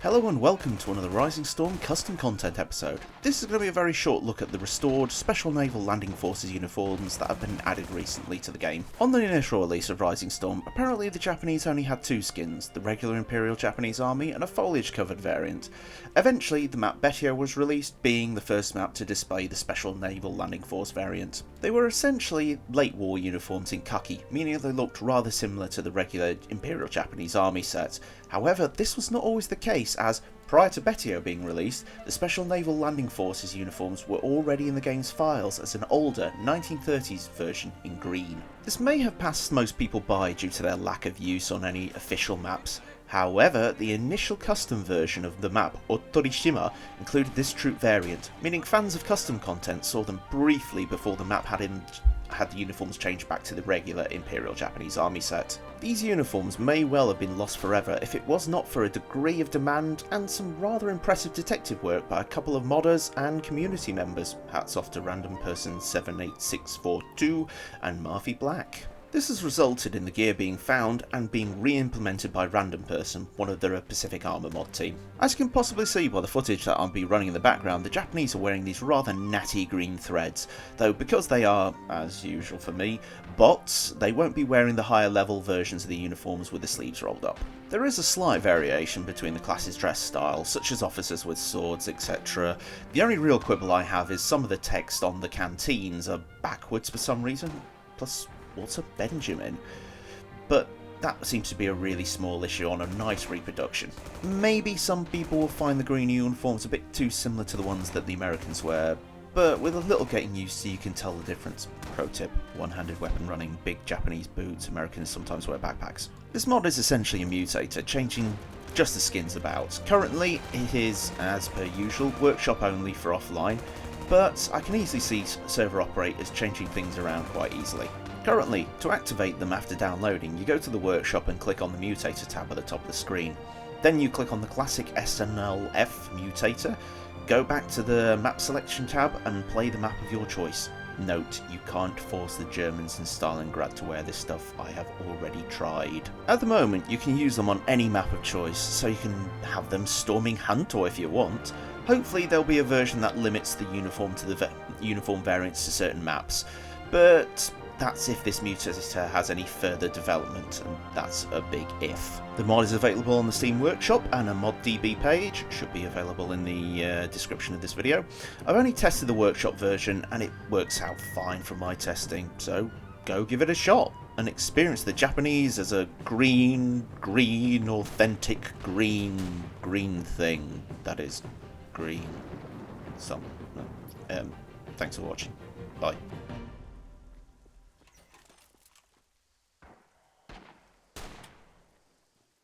Hello and welcome to another Rising Storm custom content episode. This is going to be a very short look at the restored Special Naval Landing Forces uniforms that have been added recently to the game. On the initial release of Rising Storm, apparently the Japanese only had two skins, the regular Imperial Japanese Army and a foliage covered variant. Eventually the map Betio was released, being the first map to display the Special Naval Landing Force variant. They were essentially late war uniforms in khaki, meaning they looked rather similar to the regular Imperial Japanese Army set. However, this was not always the case, as prior to Betio being released, the Special Naval Landing Forces uniforms were already in the game's files as an older 1930s version in green. This may have passed most people by due to their lack of use on any official maps. However, the initial custom version of the map, Otorishima, included this troop variant, meaning fans of custom content saw them briefly before the map had the uniforms changed back to the regular Imperial Japanese Army set. These uniforms may well have been lost forever if it was not for a degree of demand and some rather impressive detective work by a couple of modders and community members. Hats off to Random Person 78642 and Murphy Black. This has resulted in the gear being found and being re-implemented by Random Person, one of the Pacific Armour mod team. As you can possibly see by the footage that I'll be running in the background, the Japanese are wearing these rather natty green threads, though because they are, as usual for me, bots, they won't be wearing the higher level versions of the uniforms with the sleeves rolled up. There is a slight variation between the classes' dress style, such as officers with swords, etc. The only real quibble I have is some of the text on the canteens are backwards for some reason, plus what's a Benjamin? But that seems to be a really small issue on a nice reproduction. Maybe some people will find the green uniforms a bit too similar to the ones that the Americans wear, but with a little getting used to you can tell the difference. Pro tip, one-handed weapon running, big Japanese boots, Americans sometimes wear backpacks. This mod is essentially a mutator, changing just the skins about. Currently it is, as per usual, workshop only for offline, but I can easily see server operators changing things around quite easily. Currently, to activate them after downloading, you go to the workshop and click on the mutator tab at the top of the screen. Then you click on the classic SNLF mutator, go back to the map selection tab and play the map of your choice. Note, you can't force the Germans in Stalingrad to wear this stuff, I have already tried. At the moment, you can use them on any map of choice, so you can have them storming Hantor if you want. Hopefully there'll be a version that limits the uniform to the uniform variants to certain maps, but that's if this mutator has any further development, and that's a big if. The mod is available on the Steam Workshop, and a ModDB page should be available in the description of this video. I've only tested the Workshop version, and it works out fine from my testing, so go give it a shot and experience the Japanese as a green, authentic green thing that is green. Thanks for watching. Bye.